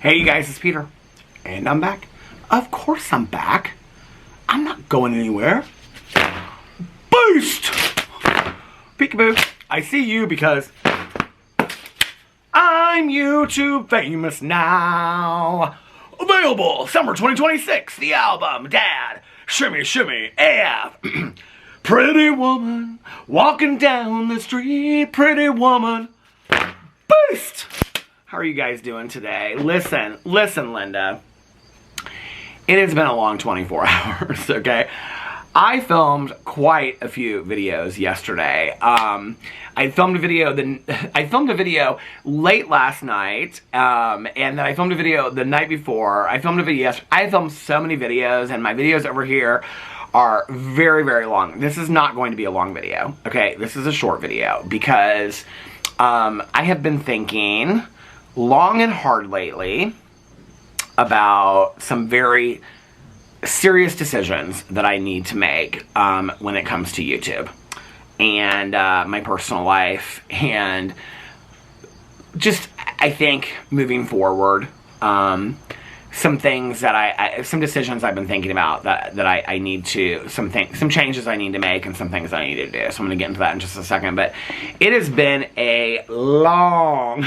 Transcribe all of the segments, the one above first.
Hey you guys, it's Peter, and I'm back. Of course I'm back. I'm not going anywhere. Boost! Peekaboo, I see you because I'm YouTube famous now. Available summer 2026, the album, Dad, Shimmy Shimmy F. Pretty woman, walking down the street, pretty woman. Boost! How are you guys doing today? Listen, Linda. It has been a long 24 hours, okay? I filmed quite a few videos yesterday. I filmed a video late last night, and then I filmed a video the night before. I filmed a video yesterday. I filmed so many videos, and my videos over here are very, very long. This is not going to be a long video, okay? This is a short video because I have been thinking long and hard lately about some very serious decisions that I need to make when it comes to YouTube and my personal life, and just, I think, moving forward, some things that some decisions I've been thinking about that I need to, some changes I need to make and some things I need to do. So I'm going to get into that in just a second, but it has been a long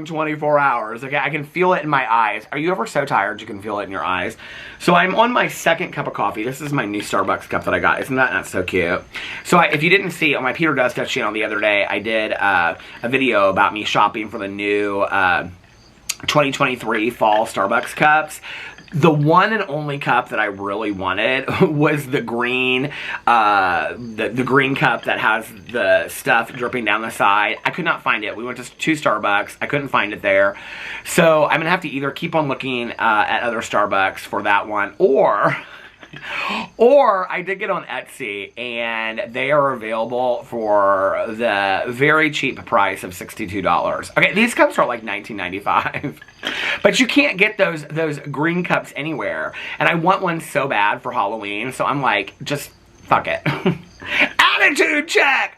24 hours, okay? I can feel it in my eyes. Are you ever so tired you can feel it in your eyes? So I'm on my second cup of coffee. This is my new Starbucks cup that I got. Isn't that so cute? So if you didn't see, on my Peter Does Stuff channel the other day, I did a video about me shopping for the new 2023 fall Starbucks cups. The one and only cup that I really wanted was the green, the green cup that has the stuff dripping down the side. I could not find it. We went to Starbucks. I couldn't find it there. So I'm going to have to either keep on looking at other Starbucks for that one, or I did get on Etsy, and they are available for the very cheap price of $62. Okay, these cups are like $19.95. But you can't get those green cups anywhere. And I want one so bad for Halloween, so I'm like, just fuck it. Attitude check!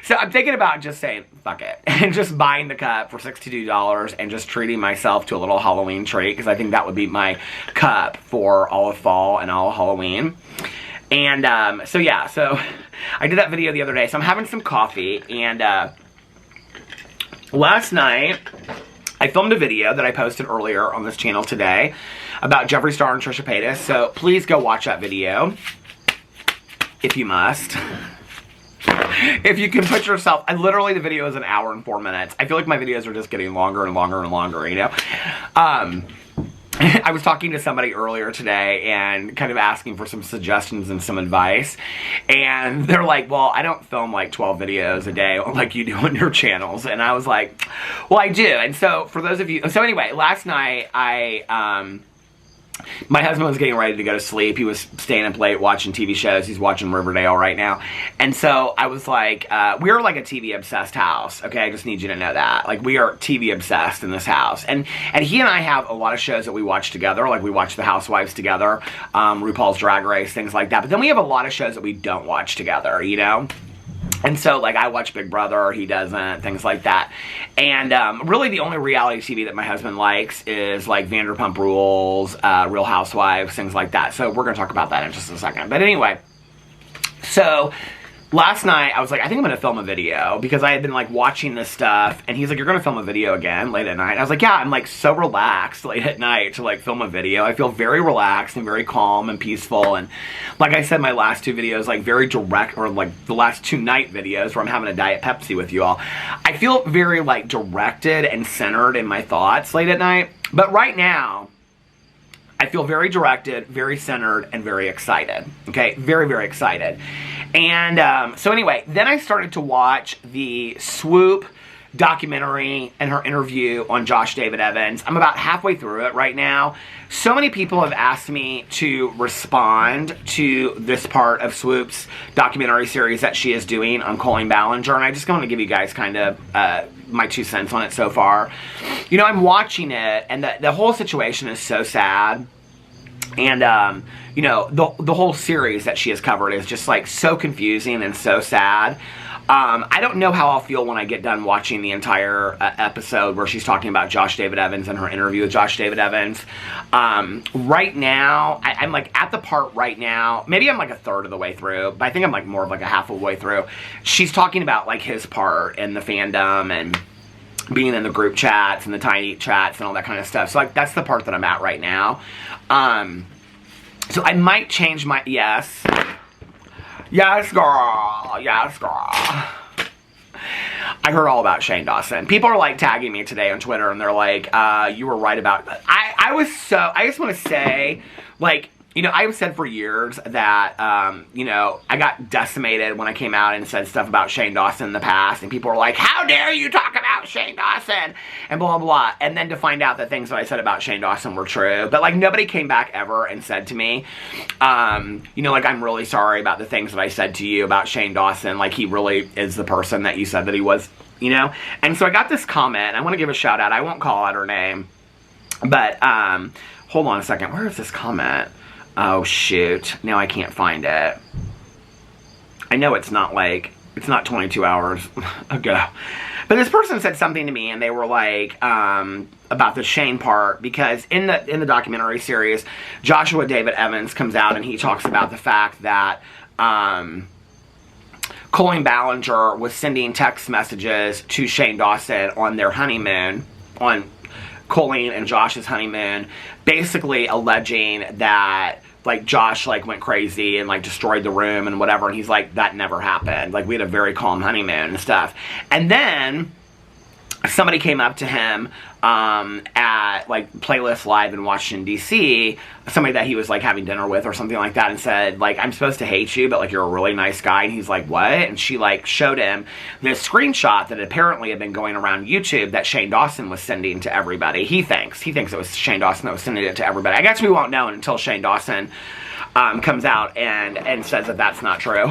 So I'm thinking about just saying, fuck it, and just buying the cup for $62 and just treating myself to a little Halloween treat, because I think that would be my cup for all of fall and all of Halloween. And so yeah, so I did that video the other day. So I'm having some coffee, and last night I filmed a video that I posted earlier on this channel today about Jeffree Star and Trisha Paytas. So please go watch that video if you must. If you can put yourself, literally the video is 1 hour and 4 minutes. I feel like my videos are just getting longer and longer and longer, you know? I was talking to somebody earlier today and kind of asking for some suggestions and some advice. And they're like, well, I don't film like 12 videos a day like you do on your channels. And I was like, well, I do. And so for those of you, so anyway, last night my husband was getting ready to go to sleep. He was staying up late watching TV shows. He's watching Riverdale right now. And so I was like, we're like a TV obsessed house. Okay, I just need you to know that. Like, we are TV obsessed in this house. And he and I have a lot of shows that we watch together. Like, we watch The Housewives together, RuPaul's Drag Race, things like that. But then we have a lot of shows that we don't watch together, you know? And so, like, I watch Big Brother, he doesn't, things like that. And really the only reality TV that my husband likes is, like, Vanderpump Rules, Real Housewives, things like that. So we're going to talk about that in just a second. But anyway, so last night I was like, I think I'm going to film a video, because I had been, like, watching this stuff. And he's like, you're going to film a video again late at night? And I was like, yeah, I'm, like, so relaxed late at night to, like, film a video. I feel very relaxed and very calm and peaceful. And like I said, my last two videos, like, very direct, or like the last two night videos where I'm having a Diet Pepsi with you all, I feel very, like, directed and centered in my thoughts late at night. But right now, I feel very directed, very centered, and very excited. Okay, very, very excited. And so anyway, then I started to watch the Swoop documentary and her interview on Josh David Evans. I'm about halfway through it right now. So many people have asked me to respond to this part of Swoop's documentary series that she is doing on Colleen Ballinger, and I just want to give you guys kind of my 2 cents on it so far. You know, I'm watching it, and the whole situation is so sad. And, you know, the whole series that she has covered is just, like, so confusing and so sad. I don't know how I'll feel when I get done watching the entire episode where she's talking about Josh David Evans and her interview with Josh David Evans. Right now, I'm like at the part right now, maybe I'm like a third of the way through, but I think I'm like more of like a half of the way through. She's talking about like his part in the fandom and being in the group chats and the tiny chats and all that kind of stuff. So like that's the part that I'm at right now. So I might change my, yes, girl, yes, girl. I heard all about Shane Dawson. People are like tagging me today on Twitter and they're like, you were right about, I just want to say, like, you know, I've said for years that, you know, I got decimated when I came out and said stuff about Shane Dawson in the past, and people were like, how dare you talk about Shane Dawson, and blah, blah, blah, and then to find out that things that I said about Shane Dawson were true, but, like, nobody came back ever and said to me, you know, like, I'm really sorry about the things that I said to you about Shane Dawson, like, he really is the person that you said that he was, you know, and so I got this comment. I want to give a shout out. I won't call out her name, but, hold on a second, where is this comment? Oh, shoot. Now I can't find it. I know it's not 22 hours ago. But this person said something to me, and they were like, about the Shane part, because in the documentary series, Joshua David Evans comes out, and he talks about the fact that, Colleen Ballinger was sending text messages to Shane Dawson on their honeymoon, on Colleen and Josh's honeymoon, basically alleging that, like, Josh, like, went crazy and, like, destroyed the room and whatever, and he's like, that never happened. Like, we had a very calm honeymoon and stuff. And then somebody came up to him at, like, Playlist Live in Washington, D.C., somebody that he was, like, having dinner with or something like that, and said, like, I'm supposed to hate you, but, like, you're a really nice guy. And he's like, what? And she, like, showed him this screenshot that apparently had been going around YouTube that Shane Dawson was sending to everybody. He thinks it was Shane Dawson that was sending it to everybody. I guess we won't know until Shane Dawson comes out and says that that's not true.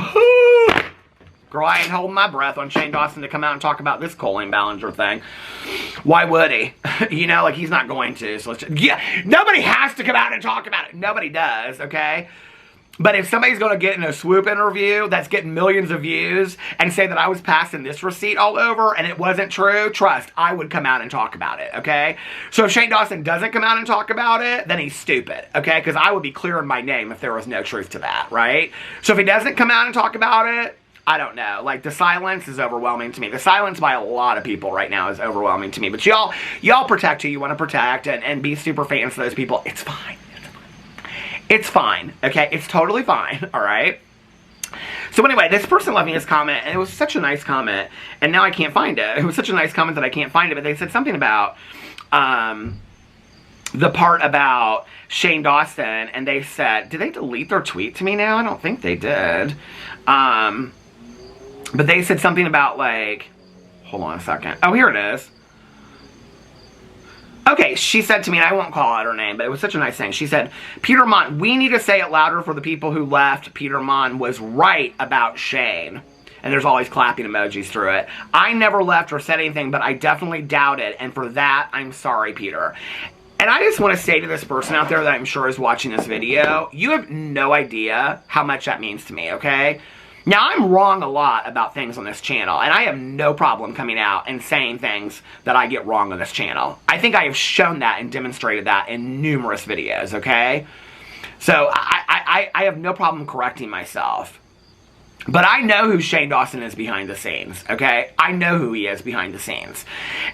Girl, I ain't holding my breath on Shane Dawson to come out and talk about this Colleen Ballinger thing. Why would he? You know, like, he's not going to. So yeah, nobody has to come out and talk about it. Nobody does, okay? But if somebody's going to get in a Swoop interview that's getting millions of views and say that I was passing this receipt all over and it wasn't true, trust, I would come out and talk about it, okay? So if Shane Dawson doesn't come out and talk about it, then he's stupid, okay? Because I would be clearing my name if there was no truth to that, right? So if he doesn't come out and talk about it, I don't know. Like, the silence is overwhelming to me. The silence by a lot of people right now is overwhelming to me. But y'all protect who you want to protect and be super fans of those people. It's fine. It's fine, okay? It's totally fine, all right? So anyway, this person left me this comment, and it was such a nice comment, and now I can't find it. It was such a nice comment that I can't find it, but they said something about the part about Shane Dawson, and they said, did they delete their tweet to me now? I don't think they did. But they said something about, like, hold on a second. Oh, here it is. Okay, she said to me, and I won't call out her name, but it was such a nice thing. She said, Peter Monn, we need to say it louder for the people who left. Peter Monn was right about Shane. And there's always clapping emojis through it. I never left or said anything, but I definitely doubt it. And for that, I'm sorry, Peter. And I just want to say to this person out there that I'm sure is watching this video, you have no idea how much that means to me, okay? Now, I'm wrong a lot about things on this channel, and I have no problem coming out and saying things that I get wrong on this channel. I think I have shown that and demonstrated that in numerous videos, okay? So, I have no problem correcting myself. But I know who Shane Dawson is behind the scenes, okay? I know who he is behind the scenes.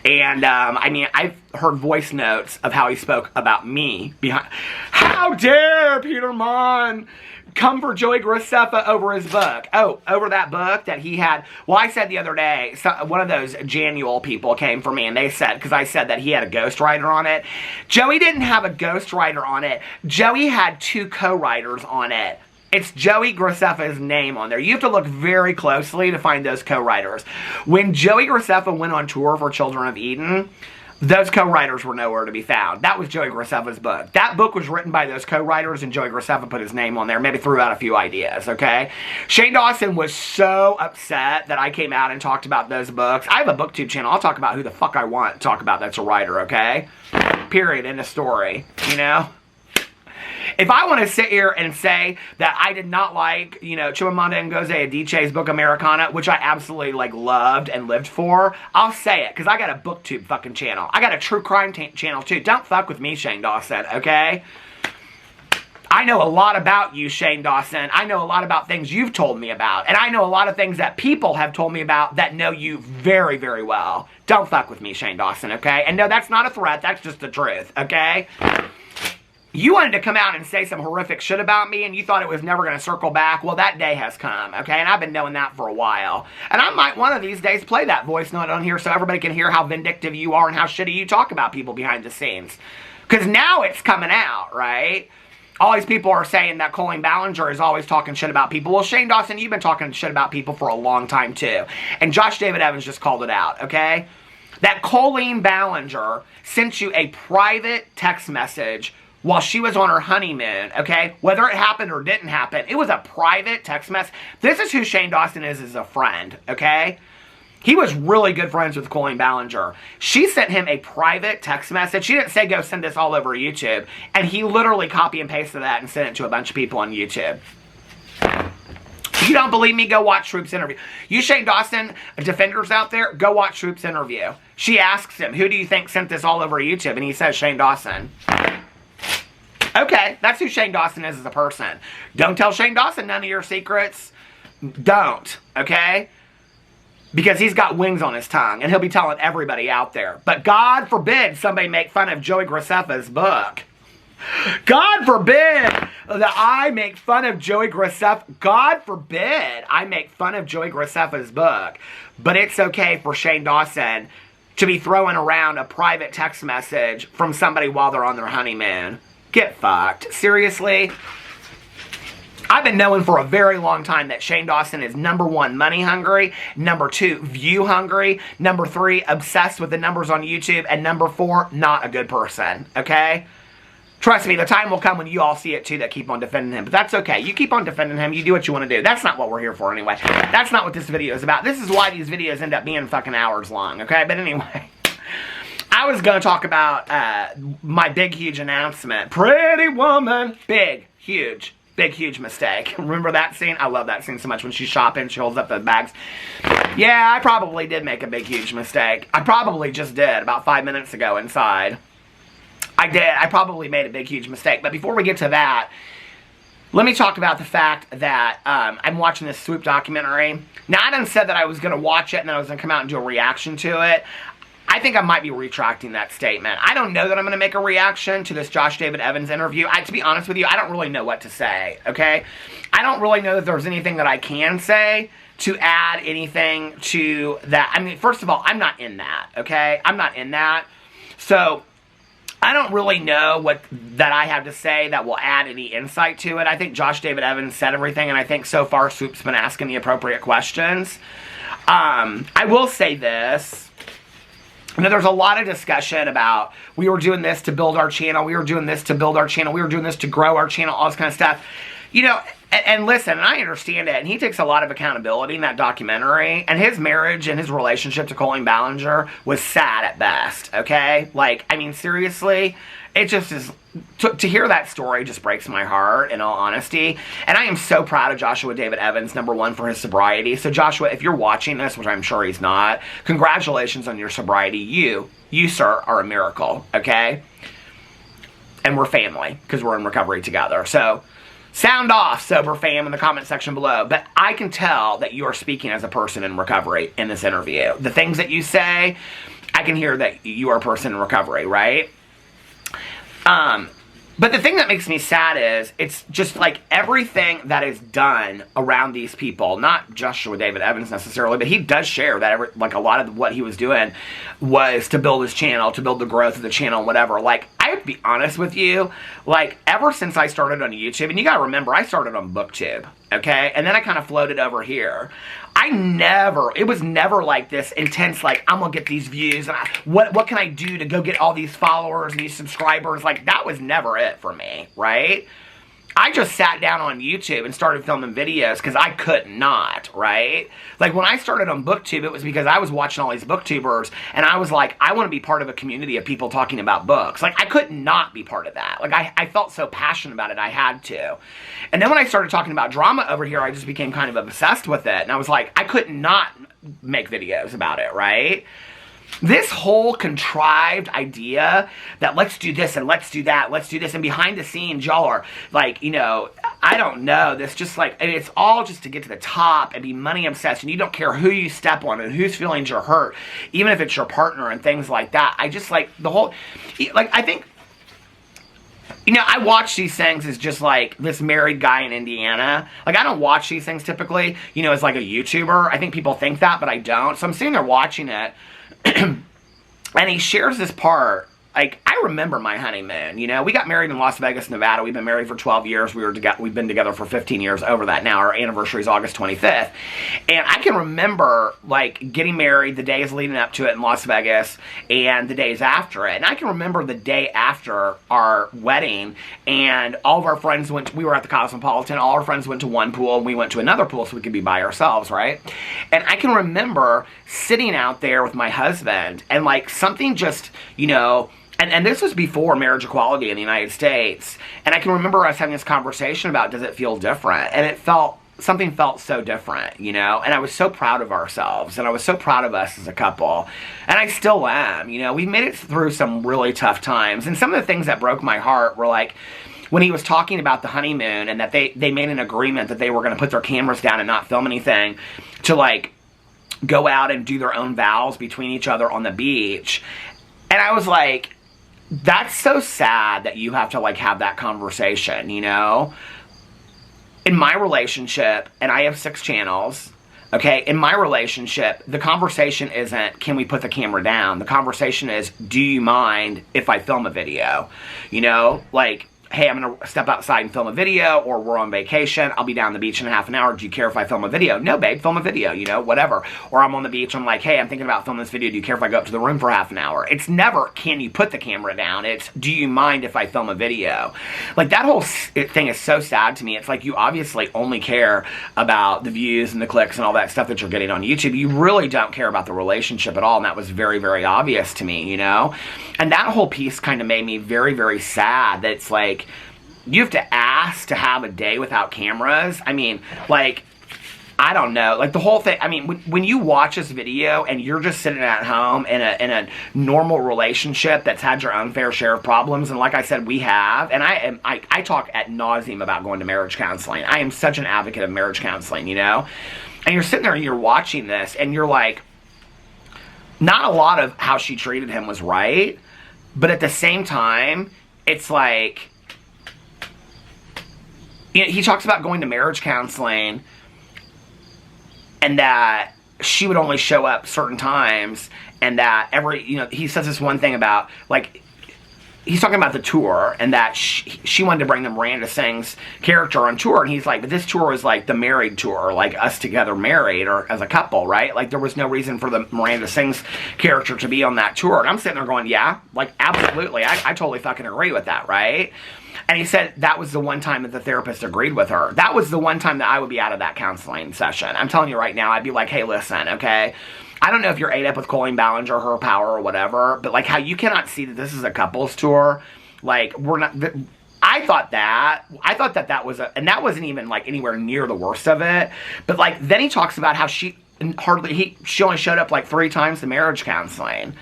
And, I mean, I've heard voice notes of how he spoke about me behind... How dare Peter Monn come for Joey Graceffa over his book? Oh, over that book that he had... Well, I said the other day, one of those Janual people came for me, and they said, because I said that he had a ghostwriter on it. Joey didn't have a ghostwriter on it. Joey had 2 co-writers on it. It's Joey Graceffa's name on there. You have to look very closely to find those co-writers. When Joey Graceffa went on tour for Children of Eden, those co-writers were nowhere to be found. That was Joey Graceffa's book. That book was written by those co-writers, and Joey Graceffa put his name on there, maybe threw out a few ideas, okay? Shane Dawson was so upset that I came out and talked about those books. I have a booktube channel. I'll talk about who the fuck I want to talk about that's a writer, okay? Period. End of story, you know? If I want to sit here and say that I did not like, Chimamanda Ngozi Adichie's book Americana, which I absolutely, loved and lived for, I'll say it, because I got a booktube fucking channel. I got a true crime channel, too. Don't fuck with me, Shane Dawson, okay? I know a lot about you, Shane Dawson. I know a lot about things you've told me about. And I know a lot of things that people have told me about that know you very, very well. Don't fuck with me, Shane Dawson, okay? And no, that's not a threat. That's just the truth, okay? You wanted to come out and say some horrific shit about me and you thought it was never going to circle back. Well, that day has come, okay? And I've been knowing that for a while. And I might one of these days play that voice note on here so everybody can hear how vindictive you are and how shitty you talk about people behind the scenes. Because now it's coming out, right? All these people are saying that Colleen Ballinger is always talking shit about people. Well, Shane Dawson, you've been talking shit about people for a long time, too. And Josh David Evans just called it out, okay? That Colleen Ballinger sent you a private text message while she was on her honeymoon, okay? Whether it happened or didn't happen, it was a private text message. This is who Shane Dawson is as a friend, okay? He was really good friends with Colleen Ballinger. She sent him a private text message. She didn't say, go send this all over YouTube. And he literally copy and pasted that and sent it to a bunch of people on YouTube. If you don't believe me, go watch Swoops' interview. You Shane Dawson defenders out there, go watch Swoops' interview. She asks him, who do you think sent this all over YouTube? And he says, Shane Dawson. Okay, that's who Shane Dawson is as a person. Don't tell Shane Dawson none of your secrets. Don't, okay? Because he's got wings on his tongue, and he'll be telling everybody out there. But God forbid somebody make fun of Joey Graceffa's book. God forbid that I make fun of Joey Graceffa. God forbid I make fun of Joey Graceffa's book. But it's okay for Shane Dawson to be throwing around a private text message from somebody while they're on their honeymoon. Get fucked. Seriously? I've been knowing for a very long time that Shane Dawson is number 1, money hungry, number 2, view hungry, number 3, obsessed with the numbers on YouTube, and number 4, not a good person, okay? Trust me, the time will come when you all see it too that keep on defending him, but that's okay. You keep on defending him, you do what you want to do. That's not what we're here for anyway. That's not what this video is about. This is why these videos end up being fucking hours long, okay? But anyway, I was going to talk about my big, huge announcement. Pretty woman. Big, huge. Big, huge mistake. Remember that scene? I love that scene so much when she's shopping. She holds up the bags. Yeah, I probably did make a big, huge mistake. I probably just did about 5 minutes ago inside. I did. I probably made a big, huge mistake. But before we get to that, let me talk about the fact that I'm watching this Swoop documentary. Now, I done said that I was going to watch it and then I was going to come out and do a reaction to it. I think I might be retracting that statement. I don't know that I'm going to make a reaction to this Josh David Evans interview. To be honest with you, I don't really know what to say, okay? I don't really know that there's anything that I can say to add anything to that. I mean, first of all, I'm not in that, okay? I'm not in that. So, I don't really know what that I have to say that will add any insight to it. I think Josh David Evans said everything, and I think so far Swoop's been asking the appropriate questions. I will say this. There's a lot of discussion about we were doing this to build our channel, we were doing this to build our channel, we were doing this to grow our channel, all this kind of stuff. And listen, and I understand it, and he takes a lot of accountability in that documentary, and his marriage and his relationship to Colleen Ballinger was sad at best, okay? Seriously, it just is, to hear that story just breaks my heart, in all honesty. And I am so proud of Joshua David Evans, number 1, for his sobriety. So Joshua, if you're watching this, which I'm sure he's not, congratulations on your sobriety. You, sir, are a miracle, okay? And we're family, because we're in recovery together. So, sound off, sober fam, in the comment section below. But I can tell that you are speaking as a person in recovery in this interview. The things that you say, I can hear that you are a person in recovery, right? But the thing that makes me sad is, it's just like everything that is done around these people, not Joshua David Evans necessarily, but he does share that a lot of what he was doing was to build his channel, to build the growth of the channel, whatever. I have to be honest with you, ever since I started on YouTube, and you gotta remember, I started on BookTube, okay? And then I kind of floated over here. It was never like this intense, I'm gonna get these views, and what can I do to go get all these followers and these subscribers? That was never it for me, right? I just sat down on YouTube and started filming videos because I could not, right? Like, when I started on BookTube, it was because I was watching all these booktubers, and I was like, I want to be part of a community of people talking about books. Like, I could not be part of that. Like, I felt so passionate about it, I had to. And then when I started talking about drama over here, I just became kind of obsessed with it. And I was like, I could not make videos about it, right? This whole contrived idea that let's do this and let's do that, let's do this, and behind the scenes, y'all are like, you know, I don't know, this just like, and it's all just to get to the top and be money obsessed, and you don't care who you step on and whose feelings you're hurt, even if it's your partner and things like that. I just like the whole, like, I think, you know, I watch these things as just like this married guy in Indiana. Like, I don't watch these things typically, you know, as like a YouTuber. I think people think that, but I don't. So I'm sitting there watching it. And he shares this part. Like, I remember my honeymoon, you know. We got married in Las Vegas, Nevada. We've been married for 12 years. We've been together for 15 years over that now. Our anniversary is August 25th. And I can remember, like, getting married, the days leading up to it in Las Vegas, and the days after it. And I can remember the day after our wedding, and all of our friends we were at the Cosmopolitan. All our friends went to one pool, and we went to another pool so we could be by ourselves, right? And I can remember sitting out there with my husband, and, like, something just, you know, and this was before marriage equality in the United States. And I can remember us having this conversation about, does it feel different? And something felt so different, you know? And I was so proud of ourselves. And I was so proud of us as a couple. And I still am, you know? We made it through some really tough times. And some of the things that broke my heart were like, when he was talking about the honeymoon and that they made an agreement that they were going to put their cameras down and not film anything to, like, go out and do their own vows between each other on the beach. And I was like, that's so sad that you have to, like, have that conversation, you know? In my relationship, and I have 6 channels, okay? In my relationship, the conversation isn't, can we put the camera down? The conversation is, do you mind if I film a video? You know? Like, hey, I'm going to step outside and film a video, or we're on vacation, I'll be down the beach in half an hour, do you care if I film a video? No, babe, film a video, you know, whatever. Or I'm on the beach, I'm like, hey, I'm thinking about filming this video, do you care if I go up to the room for half an hour? It's never, can you put the camera down? It's, do you mind if I film a video? Like, that whole thing is so sad to me. It's like, you obviously only care about the views and the clicks and all that stuff that you're getting on YouTube. You really don't care about the relationship at all, and that was very, very obvious to me, you know? And that whole piece kind of made me very, very sad that it's like, you have to ask to have a day without cameras. I mean, like, I don't know. Like, the whole thing, I mean, when you watch this video and you're just sitting at home in a normal relationship that's had your own fair share of problems, and like I said, we have, and I talk ad nauseum about going to marriage counseling. I am such an advocate of marriage counseling, you know? And you're sitting there and you're watching this, and you're like, not a lot of how she treated him was right, but at the same time, it's like, you know, he talks about going to marriage counseling and that she would only show up certain times, and that you know, he says this one thing about, like, he's talking about the tour, and that she wanted to bring the Miranda Sings character on tour, and he's like, but this tour is like the married tour, like us together married, or as a couple, right? Like, there was no reason for the Miranda Sings character to be on that tour. And I'm sitting there going, yeah, like, absolutely, I totally fucking agree with that, right? And he said that was the one time that the therapist agreed with her. That was the one time that I would be out of that counseling session. I'm telling you right now, I'd be like, hey, listen, okay? I don't know if you're ate up with Colleen Ballinger, her power, or whatever, but, like, how you cannot see that this is a couples tour. Like, we're not... I thought that was and that wasn't even, like, anywhere near the worst of it. But, like, then he talks about how she only showed up, like, 3 times to marriage counseling.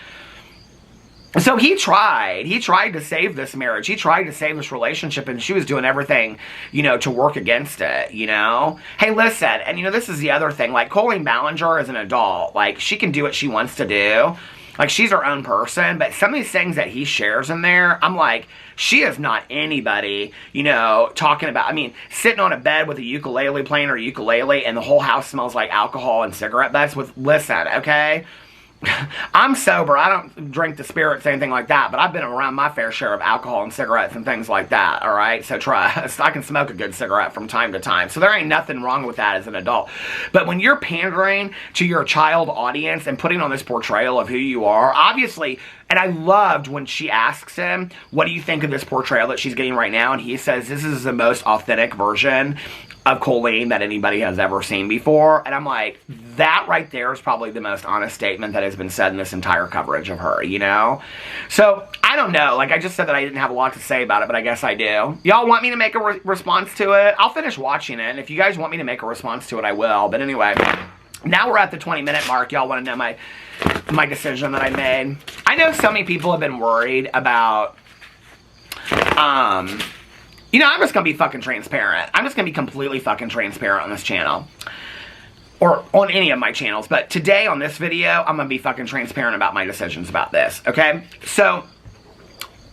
So he tried to save this marriage, he tried to save this relationship, and she was doing everything, you know, to work against it, you know? Hey, listen, and, you know, this is the other thing, like, Colleen Ballinger is an adult, like, she can do what she wants to do, like, she's her own person, but some of these things that he shares in there, I'm like, she is not anybody, you know, talking about, I mean, sitting on a bed with a ukulele, playing her ukulele, and the whole house smells like alcohol and cigarette butts listen, okay? I'm sober, I don't drink the spirits, anything like that, but I've been around my fair share of alcohol and cigarettes and things like that, alright? So trust, I can smoke a good cigarette from time to time, so there ain't nothing wrong with that as an adult. But when you're pandering to your child audience and putting on this portrayal of who you are, obviously, And I loved when she asks him, what do you think of this portrayal that she's getting right now? And he says, this is the most authentic version of Colleen that anybody has ever seen before. And I'm like, that right there is probably the most honest statement that has been said in this entire coverage of her, you know? So, I don't know. Like, I just said that I didn't have a lot to say about it, but I guess I do. Y'all want me to make a response to it? I'll finish watching it, and if you guys want me to make a response to it, I will. But anyway, now we're at the 20-minute mark. Y'all want to know my decision that I made. I know so many people have been worried about, you know, I'm just going to be fucking transparent. I'm just going to be completely fucking transparent on this channel. Or on any of my channels. But today on this video, I'm going to be fucking transparent about my decisions about this. Okay? So,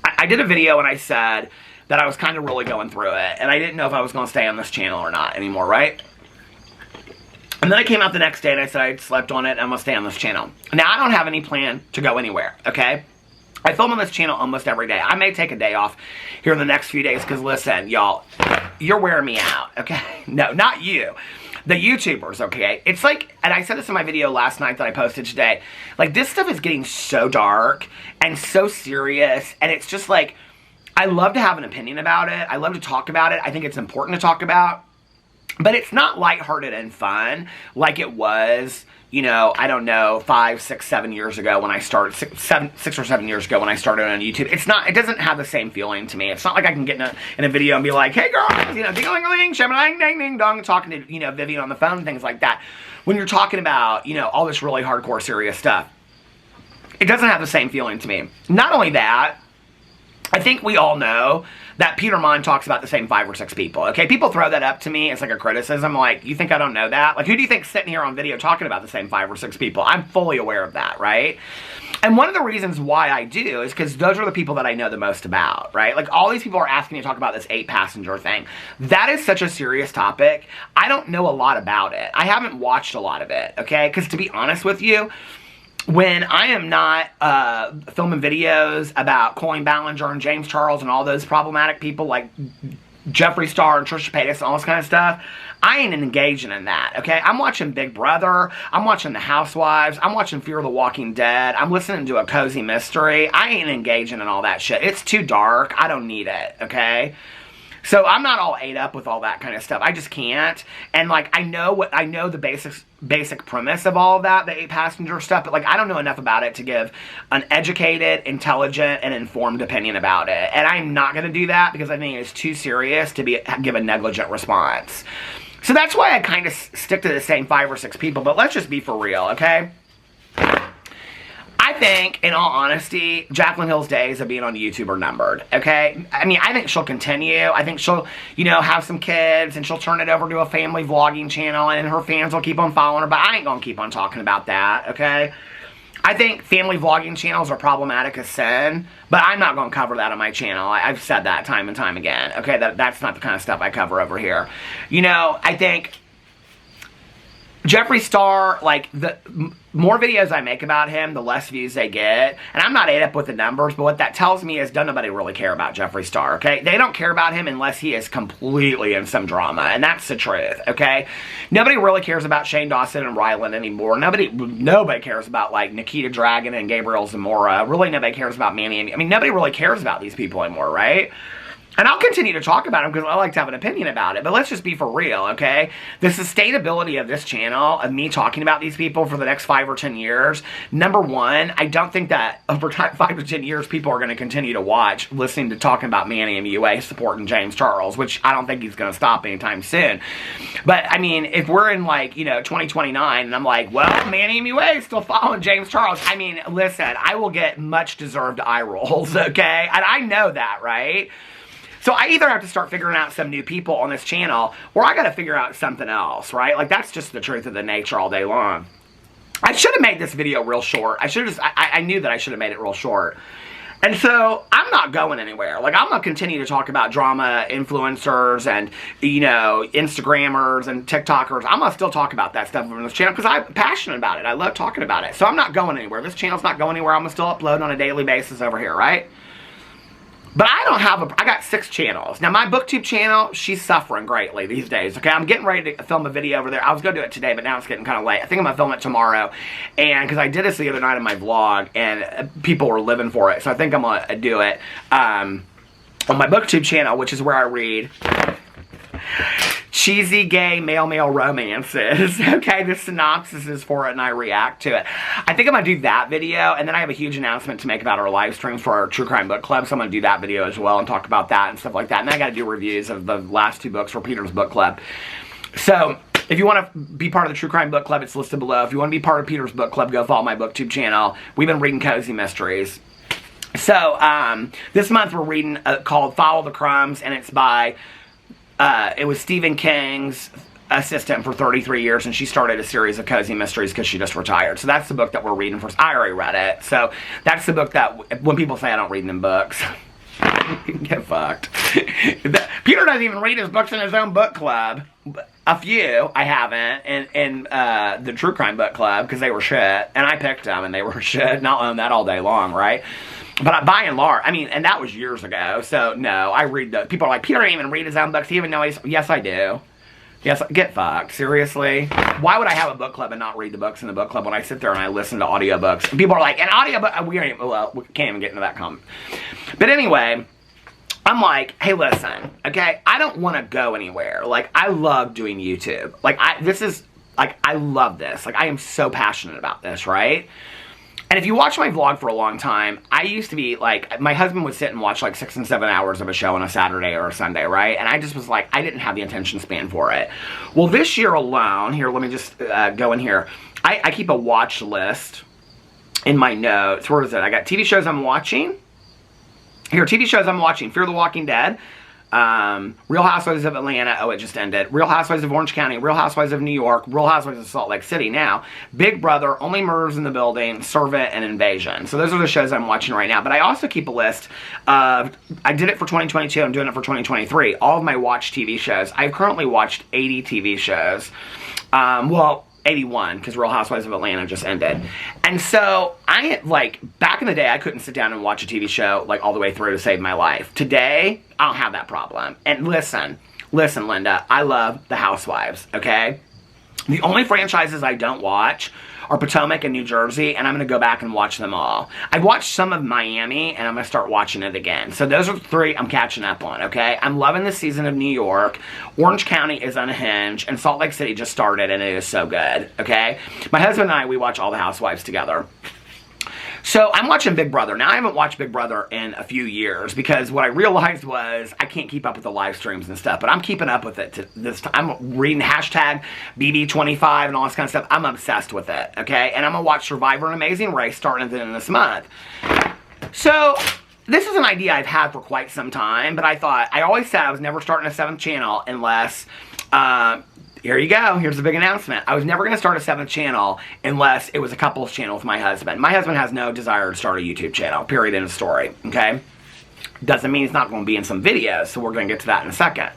I did a video and I said that I was kind of really going through it. And I didn't know if I was going to stay on this channel or not anymore, right? And then I came out the next day and I said I slept on it and I'm going to stay on this channel. Now, I don't have any plan to go anywhere, okay? I film on this channel almost every day. I may take a day off here in the next few days because, listen, y'all, you're wearing me out, okay? No, not you. The YouTubers, okay? It's like, and I said this in my video last night that I posted today, like, this stuff is getting so dark and so serious, and it's just like, I love to have an opinion about it. I love to talk about it. I think it's important to talk about. But it's not lighthearted and fun like it was, you know, I don't know, 5, 6, 7 years ago when I started, 6 or 7 years ago when I started on YouTube. It's not, it doesn't have the same feeling to me. It's not like I can get in a video and be like, hey girls, you know, ding-a-ling-a-ling, shabba-ding, ding-ding-dong, talking to, you know, Vivian on the phone and things like that. When you're talking about, you know, all this really hardcore, serious stuff, it doesn't have the same feeling to me. Not only that, I think we all know that Peter Monn talks about the same 5 or 6 people, okay? People throw that up to me as like a criticism, like, you think I don't know that? Like, who do you think's sitting here on video talking about the same 5 or 6 people? I'm fully aware of that, right? And one of the reasons why I do is because those are the people that I know the most about, right? Like, all these people are asking me to talk about this 8-passenger thing. That is such a serious topic. I don't know a lot about it. I haven't watched a lot of it, okay? Because to be honest with you, when I am not filming videos about Colleen Ballinger and James Charles and all those problematic people like Jeffree Star and Trisha Paytas and all this kind of stuff, I ain't engaging in that, okay? I'm watching Big Brother, I'm watching The Housewives, I'm watching Fear the Walking Dead, I'm listening to A Cozy Mystery. I ain't engaging in all that shit. It's too dark. I don't need it, okay? So I'm not all ate up with all that kind of stuff. I just can't. And like, I know the basic premise of all of that, the 8-passenger stuff, but like, I don't know enough about it to give an educated, intelligent, and informed opinion about it. And I'm not going to do that because I think it's too serious to give a negligent response. So that's why I kind of stick to the same 5 or 6 people, but let's just be for real, okay? I think, in all honesty, Jaclyn Hill's days of being on YouTube are numbered, okay? I mean, I think she'll continue. I think she'll, you know, have some kids, and she'll turn it over to a family vlogging channel, and her fans will keep on following her, but I ain't gonna keep on talking about that, okay? I think family vlogging channels are problematic as sin, but I'm not gonna cover that on my channel. I've said that time and time again, okay? That's not the kind of stuff I cover over here. You know, I think Jeffree Star, like, the more videos I make about him, the less views they get. And I'm not ate up with the numbers, but what that tells me is doesn't nobody really care about Jeffree Star, okay? They don't care about him unless he is completely in some drama, and that's the truth, okay? Nobody really cares about Shane Dawson and Ryland anymore. Nobody cares about, like, Nikita Dragon and Gabriel Zamora. Really, nobody cares about Manny. I mean, nobody really cares about these people anymore, right? And I'll continue to talk about them because I like to have an opinion about it. But let's just be for real, okay? The sustainability of this channel, of me talking about these people for the next 5 or 10 years, number one, I don't think that over 5 to 10 years, people are going to continue to watch, listening to talking about Manny MUA supporting James Charles, which I don't think he's going to stop anytime soon. But, I mean, if we're in, like, you know, 2029, and I'm like, well, Manny MUA is still following James Charles. I mean, listen, I will get much deserved eye rolls, okay? And I know that, right? So I either have to start figuring out some new people on this channel, or I got to figure out something else, right? Like, that's just the truth of the nature all day long. I should have made this video real short. I knew that I should have made it real short. And so, I'm not going anywhere. Like, I'm going to continue to talk about drama influencers and, you know, Instagrammers and TikTokers. I'm going to still talk about that stuff on this channel because I'm passionate about it. I love talking about it. So, I'm not going anywhere. This channel's not going anywhere. I'm going to still upload on a daily basis over here, right? But I don't have I got 6 channels. Now, my BookTube channel, she's suffering greatly these days, okay? I'm getting ready to film a video over there. I was going to do it today, but now it's getting kind of late. I think I'm going to film it tomorrow. And because I did this the other night in my vlog, and people were living for it. So I think I'm going to do it on my BookTube channel, which is where I read cheesy gay male romances. Okay, the synopsis is for it and I react to it. I think I'm gonna do that video, and then I have a huge announcement to make about our live streams for our True Crime Book Club, so I'm gonna do that video as well and talk about that and stuff like that. And then I gotta do reviews of the last 2 books for Peter's Book Club. So if you want to be part of the True Crime Book Club, it's listed below. If you want to be part of Peter's Book Club, go follow my BookTube channel. We've been reading cozy mysteries. So this month we're reading called Follow the Crumbs, and it's by it was Stephen King's assistant for 33 years, and she started a series of cozy mysteries because she just retired. So that's the book that we're reading first. I already read it. So that's the book that, when people say I don't read them books, get fucked. Peter doesn't even read his books in his own book club. A few, I haven't, in the True Crime Book Club, because they were shit, and I picked them, and they were shit, and I'll own that all day long, right? But by and large, I mean, and that was years ago, so no, I read the, people are like, Peter didn't even read his own books, he even know he's, yes I do. Yes, get fucked, seriously? Why would I have a book club and not read the books in the book club when I sit there and I listen to audiobooks? And people are like, an audiobook, we can't even get into that comment. But anyway, I'm like, hey, listen, okay, I don't want to go anywhere. Like, I love doing YouTube. Like, I love this. Like, I am so passionate about this, right? And if you watch my vlog for a long time, I used to be, like, my husband would sit and watch, like, 6 and 7 hours of a show on a Saturday or a Sunday, right? And I just was like, I didn't have the attention span for it. Well, this year alone, here, let me just go in here. I keep a watch list in my notes. Where is it? I got TV shows I'm watching. Here, TV shows I'm watching. Fear the Walking Dead. Real Housewives of Atlanta. Oh, it just ended. Real Housewives of Orange County. Real Housewives of New York. Real Housewives of Salt Lake City now. Big Brother. Only Murders in the Building. Servant and Invasion. So those are the shows I'm watching right now. But I also keep a list of, I did it for 2022. I'm doing it for 2023. All of my watch TV shows. I've currently watched 80 TV shows. Well, 81, because Real Housewives of Atlanta just ended. And so, like, back in the day, I couldn't sit down and watch a TV show, like, all the way through to save my life. Today, I don't have that problem. And listen, Linda, I love The Housewives, okay? The only franchises I don't watch are Potomac and New Jersey, and I'm going to go back and watch them all. I've watched some of Miami, and I'm going to start watching it again. So those are 3 I'm catching up on, okay? I'm loving this season of New York. Orange County is unhinged, and Salt Lake City just started, and it is so good, okay? My husband and I, we watch all the Housewives together. So I'm watching Big Brother. Now, I haven't watched Big Brother in a few years because what I realized was I can't keep up with the live streams and stuff, but I'm keeping up with it this time. I'm reading hashtag BB25 and all this kind of stuff. I'm obsessed with it, okay? And I'm going to watch Survivor and Amazing Race starting at the end of this month. So this is an idea I've had for quite some time, but I thought, I always said I was never starting a 7th channel unless, here you go. Here's the big announcement. I was never going to start a 7th channel unless it was a couple's channel with my husband. My husband has no desire to start a YouTube channel, period, end of story, okay? Doesn't mean he's not going to be in some videos, so we're going to get to that in a second.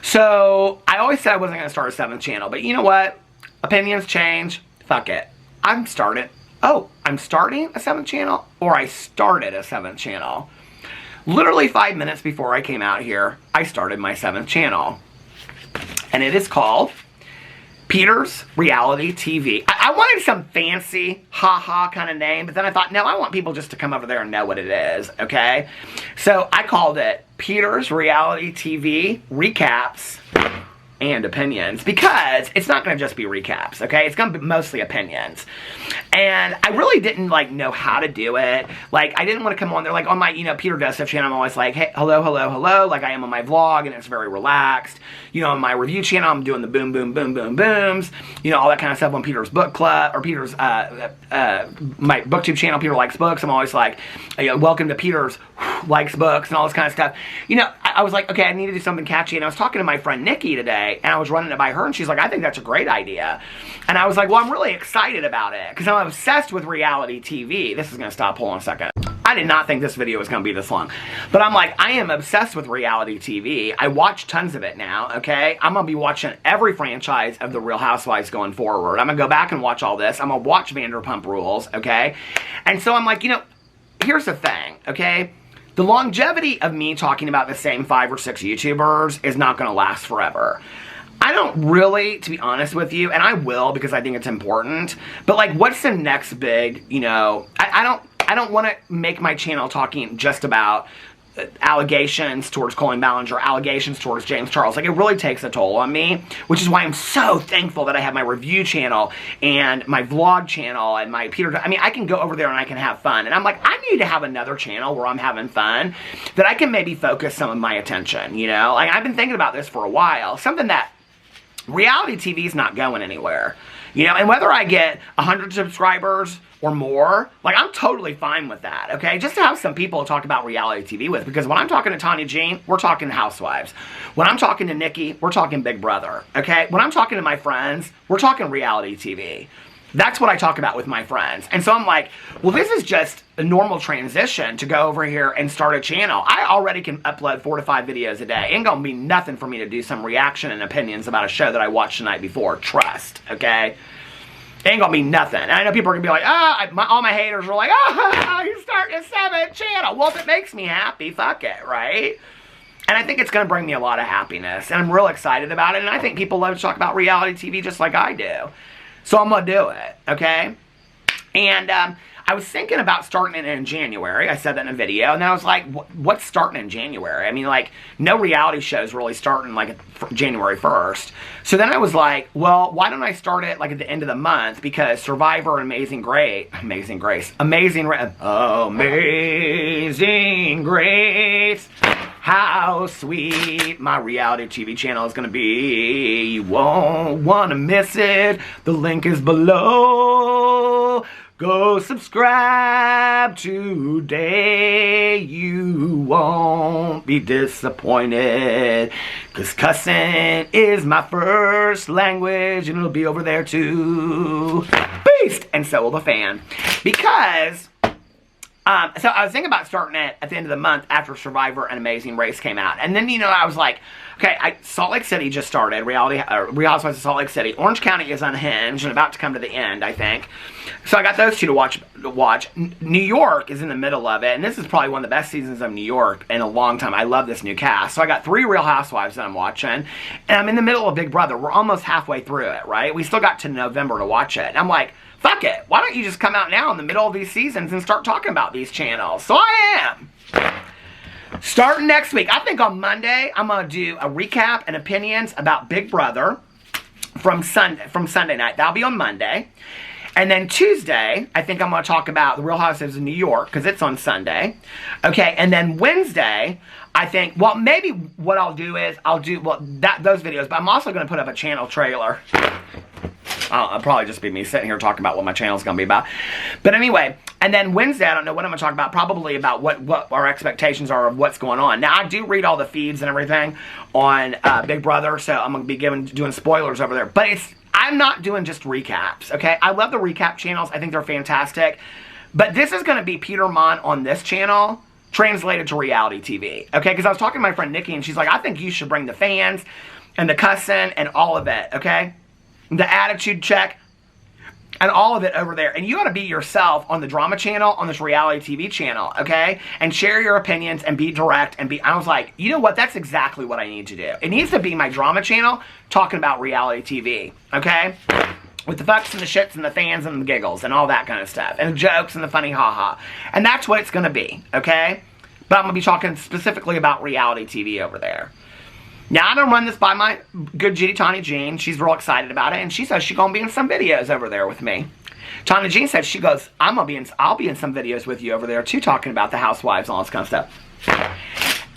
So, I always said I wasn't going to start a 7th channel, but you know what? Opinions change. Fuck it. I'm starting a 7th channel, or I started a 7th channel. Literally 5 minutes before I came out here, I started my 7th channel. And it is called Peter's Reality TV. I wanted some fancy, ha-ha kind of name, but then I thought, no, I want people just to come over there and know what it is, okay? So I called it Peter's Reality TV Recaps and Opinions, because it's not going to just be recaps, okay? It's going to be mostly opinions. And I really didn't, like, know how to do it. Like, I didn't want to come on there, like, on my, Peter Does Stuff channel, I'm always like, hey, hello, like I am on my vlog, and it's very relaxed. On my review channel, I'm doing the boom, boom, boom, boom, booms, all that kind of stuff on Peter's Book Club, or Peter's, my BookTube channel, Peter Likes Books. I'm always like, welcome to Peter's Likes Books, and all this kind of stuff. I was like, okay, I need to do something catchy, and I was talking to my friend Nikki today, and I was running it by her, and she's like, I think that's a great idea. And I was like, well, I'm really excited about it, because I'm obsessed with reality TV. This is going to stop. Hold on a second. I did not think this video was going to be this long. But I'm like, I am obsessed with reality TV. I watch tons of it now, okay? I'm going to be watching every franchise of The Real Housewives going forward. I'm going to go back and watch all this. I'm going to watch Vanderpump Rules, okay? And so I'm like, here's the thing, okay? the longevity of me talking about the same 5 or 6 YouTubers is not going to last forever. I don't really, to be honest with you, and I will because I think it's important, but like, what's the next big, you know, I don't want to make my channel talking just about allegations towards Colleen Ballinger, allegations towards James Charles. Like, it really takes a toll on me, which is why I'm so thankful that I have my review channel and my vlog channel and my Peter. I mean, I can go over there and I can have fun. And I'm like, I need to have another channel where I'm having fun that I can maybe focus some of my attention, you know? Like, I've been thinking about this for a while. Something that reality TV is not going anywhere. You know, and whether I get 100 subscribers or more, like, I'm totally fine with that, okay? Just to have some people to talk about reality TV with, because when I'm talking to Tanya Jean, we're talking Housewives. When I'm talking to Nikki, we're talking Big Brother, okay? When I'm talking to my friends, we're talking reality TV. That's what I talk about with my friends. And so I'm like, well, this is just a normal transition to go over here and start a channel. I already can upload 4 to 5 videos a day. Ain't gonna be nothing for me to do some reaction and opinions about a show that I watched the night before. Trust, okay? Ain't gonna be nothing. And I know people are gonna be like, all my haters are like, you're starting a 7th channel. Well, if it makes me happy, fuck it, right? And I think it's gonna bring me a lot of happiness. And I'm real excited about it. And I think people love to talk about reality TV just like I do. So I'm going to do it, okay? And I was thinking about starting it in January. I said that in a video. And then I was like, what's starting in January? I mean, like, no reality shows really starting, like, January 1st. So then I was like, well, why don't I start it, like, at the end of the month? Because Survivor and Amazing Grace, how sweet my reality TV channel is going to be. You won't want to miss it. The link is below. Go subscribe today. You won't be disappointed. Because cussing is my first language. And it'll be over there too. Beast! And so will the fan. Because... so I was thinking about starting it at the end of the month after Survivor and Amazing Race came out. And then, you know, I was like, okay, Salt Lake City just started, Real Housewives of Salt Lake City. Orange County is unhinged and about to come to the end, I think. So I got those 2 to watch. New York is in the middle of it, and this is probably one of the best seasons of New York in a long time. I love this new cast. So I got 3 Real Housewives that I'm watching, and I'm in the middle of Big Brother. We're almost halfway through it, right? We still got to November to watch it. And I'm like, fuck it. Why don't you just come out now in the middle of these seasons and start talking about these channels? So I am. Starting next week, I think on Monday, I'm going to do a recap and opinions about Big Brother from Sunday night. That'll be on Monday. And then Tuesday, I think I'm going to talk about the Real Housewives of New York, because it's on Sunday. Okay, and then Wednesday, I think, well, maybe what I'll do is, those videos, but I'm also going to put up a channel trailer. It'll probably just be me sitting here talking about what my channel's going to be about. But anyway, and then Wednesday, I don't know what I'm going to talk about. Probably about what our expectations are of what's going on. Now, I do read all the feeds and everything on Big Brother, so I'm going to be doing spoilers over there. But I'm not doing just recaps, okay? I love the recap channels. I think they're fantastic. But this is going to be Peter Monn on this channel translated to reality TV, okay? Because I was talking to my friend Nikki, and she's like, I think you should bring the fans and the cussing and all of it, okay? The attitude check, and all of it over there. And you got to be yourself on the drama channel, on this reality TV channel, okay? And share your opinions and be direct and I was like, you know what? That's exactly what I need to do. It needs to be my drama channel talking about reality TV, okay? With the fucks and the shits and the fans and the giggles and all that kind of stuff. And the jokes and the funny haha. And that's what it's going to be, okay? But I'm going to be talking specifically about reality TV over there. Now, I don't run this by my good Judy Tanya Jean. She's real excited about it, and she says she's going to be in some videos over there with me. Tanya Jean said, she goes, I'll be in some videos with you over there, too, talking about the housewives and all this kind of stuff.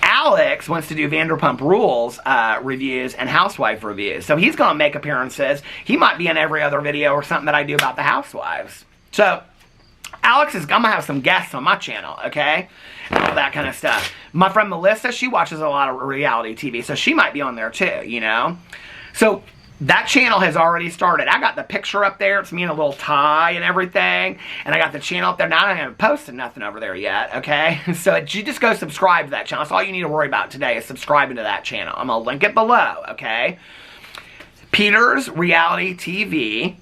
Alex wants to do Vanderpump Rules reviews and housewife reviews. So he's going to make appearances. He might be in every other video or something that I do about the housewives. So Alex is going to have some guests on my channel, okay? And all that kind of stuff. My friend Melissa, she watches a lot of reality TV, so she might be on there too, you know? So that channel has already started. I got the picture up there. It's me in a little tie and everything. And I got the channel up there. Now I haven't posted nothing over there yet, okay? So you just go subscribe to that channel. That's all you need to worry about today is subscribing to that channel. I'm going to link it below, okay? Peter's Reality TV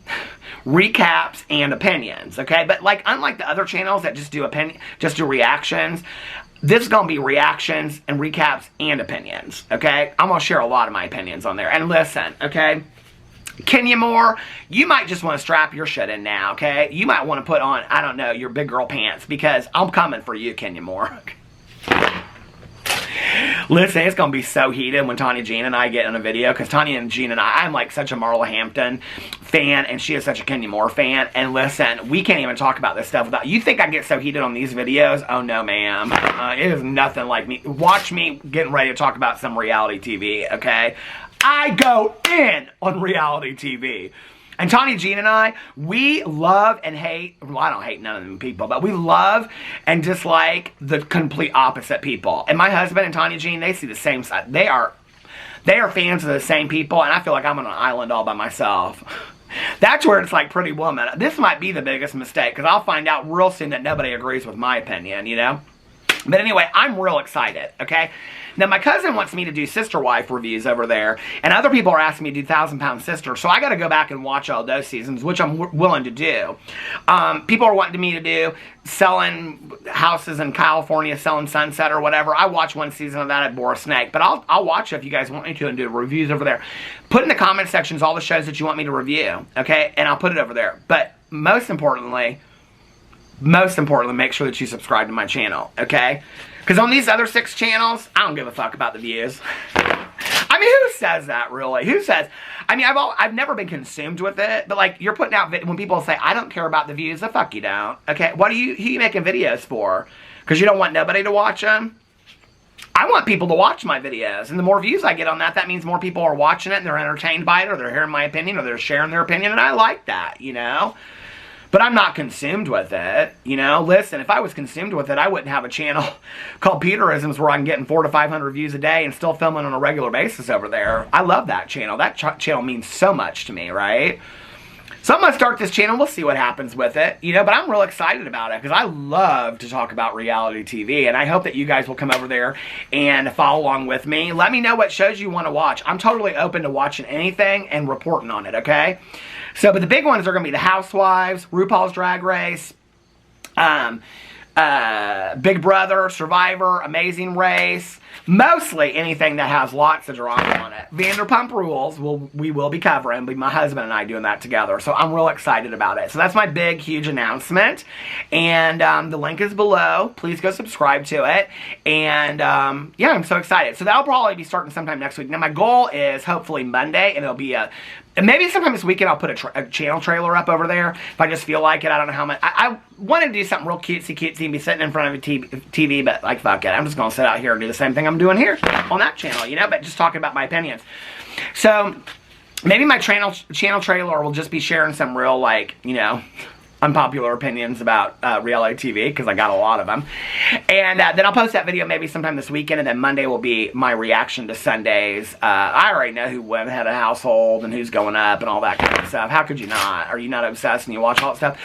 recaps and opinions, okay? But like unlike the other channels that just do reactions, This is going to be reactions and recaps and opinions, okay? I'm going to share a lot of my opinions on there. And listen, okay? Kenya Moore, you might just want to strap your shit in now, okay? You might want to put on, I don't know, your big girl pants, because I'm coming for you, Kenya Moore. Listen, it's going to be so heated when Tanya Jean and I get in a video, because Tanya and Jean and I'm like such a Marla Hampton fan, and she is such a Kenya Moore fan, and listen, we can't even talk about this stuff without, you think I get so heated on these videos? Oh no, ma'am. It is nothing like me. Watch me getting ready to talk about some reality TV, okay? I go in on reality TV. And Tanya Jean and I, we love and hate, well, I don't hate none of them people, but we love and dislike the complete opposite people. And my husband and Tanya Jean, they see the same side. They are fans of the same people, and I feel like I'm on an island all by myself. That's where it's like Pretty Woman. This might be the biggest mistake, because I'll find out real soon that nobody agrees with my opinion, you know? But anyway, I'm real excited, okay? Now, my cousin wants me to do Sister Wife reviews over there, and other people are asking me to do 1,000-Pound Sister, so I got to go back and watch all those seasons, which I'm willing to do. People are wanting me to do selling houses in California, selling Sunset or whatever. I watched one season of that at Bore a Snake, but I'll watch it if you guys want me to and do reviews over there. Put in the comment sections all the shows that you want me to review, okay? And I'll put it over there. But most importantly, make sure that you subscribe to my channel, okay? Because on these other 6 channels, I don't give a fuck about the views. I mean, who says that, really? Who says? I mean, I've never been consumed with it, but, like, you're putting out, when people say, I don't care about the views, the fuck you don't, okay? Who are you making videos for? Because you don't want nobody to watch them? I want people to watch my videos, and the more views I get on that, that means more people are watching it, and they're entertained by it, or they're hearing my opinion, or they're sharing their opinion, and I like that, you know? But I'm not consumed with it, you know? Listen, if I was consumed with it, I wouldn't have a channel called Peterisms where I'm getting 400 to 500 views a day and still filming on a regular basis over there. I love that channel. That channel means so much to me, right? So I'm going to start this channel. We'll see what happens with it, you know? But I'm real excited about it because I love to talk about reality TV. And I hope that you guys will come over there and follow along with me. Let me know what shows you want to watch. I'm totally open to watching anything and reporting on it, okay? So, but the big ones are going to be The Housewives, RuPaul's Drag Race, Big Brother, Survivor, Amazing Race, mostly anything that has lots of drama on it. Vanderpump Rules, we will be covering, but my husband and I doing that together, so I'm real excited about it. So that's my big, huge announcement, and the link is below. Please go subscribe to it, and yeah, I'm so excited. So that'll probably be starting sometime next week. Now, my goal is hopefully Monday, and it'll be and maybe sometime this weekend I'll put a channel trailer up over there if I just feel like it. I don't know how much. I wanted to do something real cutesy and be sitting in front of a TV, but like, fuck it. I'm just going to sit out here and do the same thing I'm doing here on that channel, you know, but just talking about my opinions. So maybe my channel trailer will just be sharing some real, like, you know, unpopular opinions about reality TV, because I got a lot of them. And then I'll post that video maybe sometime this weekend, and then Monday will be my reaction to Sundays. I already know who went ahead of household and who's going up and all that kind of stuff. How could you not? Are you not obsessed and you watch all that stuff?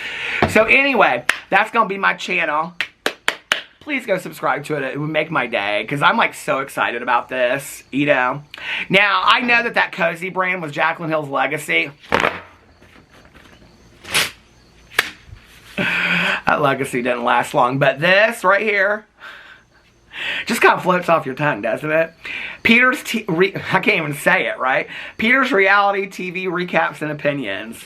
So anyway, that's going to be my channel. Please go subscribe to it. It would make my day, because I'm like so excited about this, you know. Now, I know that cozy brand was Jaclyn Hill's legacy. That legacy didn't last long, but this right here just kind of floats off your tongue, doesn't it? I can't even say it, right? Peter's Reality TV Recaps and Opinions.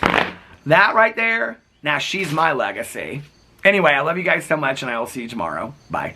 That right there, now she's my legacy. Anyway, I love you guys so much, and I will see you tomorrow. Bye.